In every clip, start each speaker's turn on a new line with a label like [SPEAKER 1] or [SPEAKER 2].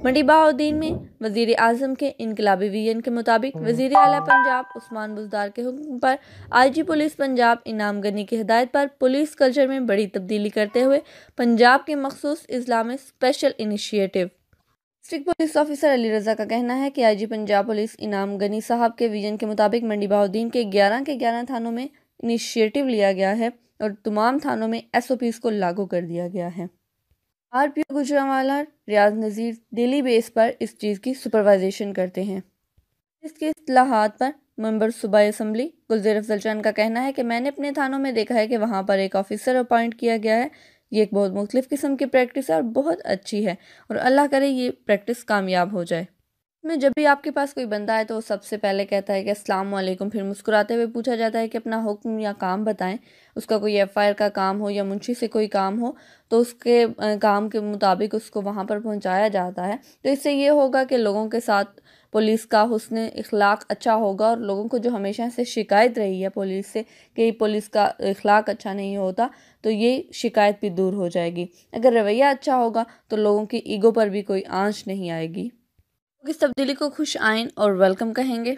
[SPEAKER 1] मंडी बहाउद्दीन में वजीर आजम के इनकलाबी विजन के मुताबिक वजीर आला पंजाब उस्मान बुज़दार के हुक्म पर आईजी पुलिस पंजाब इनाम गनी की हिदायत पर पुलिस कल्चर में बड़ी तब्दीली करते हुए पंजाब के मखसूस इजला में special initiative. District police officer Ali Raza का कहना है कि आईजी पंजाब पुलिस इनाम गनी साहब के विजन के मुताबिक मंडी बहाउद्दीन के 11 थानों में इनिशिएटिव लिया गया है और तमाम थानों में SOPs को लागू कर दिया गया है। RPO गुजरांवाला रियाज नज़ीर डेली बेस पर इस चीज़ की सुपरवाइजेशन करते हैं। इसके इस्लाहात पर मेंबर सूबाई असम्बली गुलज़र अफजल चंद का कहना है कि मैंने अपने थानों में देखा है कि वहाँ पर एक ऑफिसर अपॉइंट किया गया है। ये एक बहुत मुख्तलिफ किस्म की प्रैक्टिस है और बहुत अच्छी है और अल्लाह करे ये प्रैक्टिस कामयाब हो जाए। में जब भी आपके पास कोई बंदा है तो वो सबसे पहले कहता है कि अस्सलाम वालेकुम, फिर मुस्कुराते हुए पूछा जाता है कि अपना हुक्म या काम बताएं। उसका कोई FIR का काम हो या मुंशी से कोई काम हो तो उसके काम के मुताबिक उसको वहाँ पर पहुँचाया जाता है। तो इससे ये होगा कि लोगों के साथ पुलिस का हुस्न इखलाक अच्छा होगा और लोगों को जो हमेशा से शिकायत रही है पुलिस से कि पुलिस का इखलाक अच्छा नहीं होता, तो ये शिकायत भी दूर हो जाएगी। अगर रवैया अच्छा होगा तो लोगों की ईगो पर भी कोई आंच नहीं आएगी। इस तब्दीली को खुश आइन और वेलकम कहेंगे।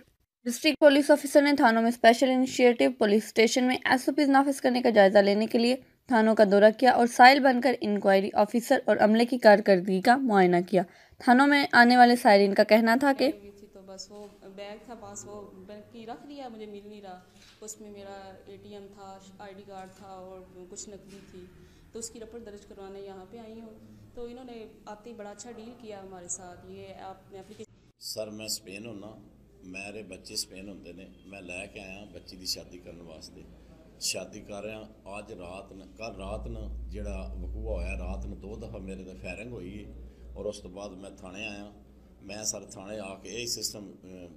[SPEAKER 1] डिस्ट्रिक्ट पुलिस ऑफिसर ने थानों में स्पेशल इनिशिएटिव पुलिस स्टेशन में SOPs नाफिज करने का जायजा लेने के लिए थानों का दौरा किया और साइल बनकर इंक्वायरी ऑफिसर और अमले की कारकर्दगी का मुआयना किया। थानों में आने वाले साइरिन का कहना था कि
[SPEAKER 2] तो बस वो बैग था पास, वो बैंक की रख लिया, मुझे मिल नहीं रहा। उसमें मेरा ATM था, ID कार्ड था और कुछ नकदी थी, तो उसकी रिपोर्ट दर्ज करवाने यहाँ पे आई हूँ। तो इन्होंने आते ही बड़ा अच्छा डील किया हमारे साथ। ये आपने एप्लीकेशन
[SPEAKER 3] सर मैं स्पेन होना, मेरे बच्चे स्पेन होंगे ने, मैं लैके आया बच्ची की शादी करने वास्ते। शादी कर रहा अज रात न कल रात न जोड़ा वकूआ होया, रात न 2 दफ़ा मेरे तो फायरिंग हुई है और उस तो बाद मैं थाने आया। मैं सर थाने आके यही सिस्टम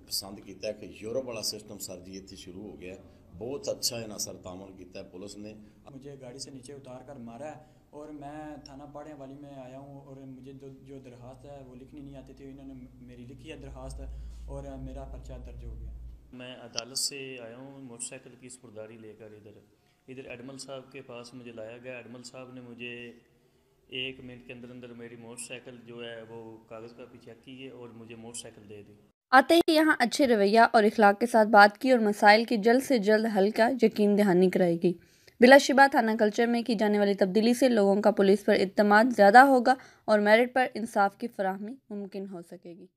[SPEAKER 3] पसंद किया कि यूरोप वाला सिस्टम सर जी इतने शुरू हो गया। बहुत अच्छा है ना सर तामल किया पुलिस ने।
[SPEAKER 4] मुझे गाड़ी से नीचे उतार कर मारा है और मैं थाना पाड़े वाली में आया हूँ और मुझे जो दरख्वास्त है वो लिखनी नहीं आती थी, इन्होंने मेरी लिखी है दरख्वास्त और मेरा पर्चा दर्ज हो गया।
[SPEAKER 5] मैं अदालत से आया हूँ मोटरसाइकिल की स्पुर्दारी लेकर। इधर एडमल साहब के पास मुझे लाया गया। एडमल साहब ने मुझे 1 मिनट के अंदर अंदर मेरी मोटरसाइकिल जो है वो कागज़ का चेक की है और मुझे मोटरसाइकिल दे दी।
[SPEAKER 1] आते ही यहाँ अच्छे रवैया और इखलाक के साथ बात की और मसाइल की जल्द से जल्द हल का यकीन दहानी कराई गई। बिलाशिबा थाना कल्चर में की जाने वाली तब्दीली से लोगों का पुलिस पर इत्तेमाद ज़्यादा होगा और मेरिट पर इंसाफ की फराहमी मुमकिन हो सकेगी।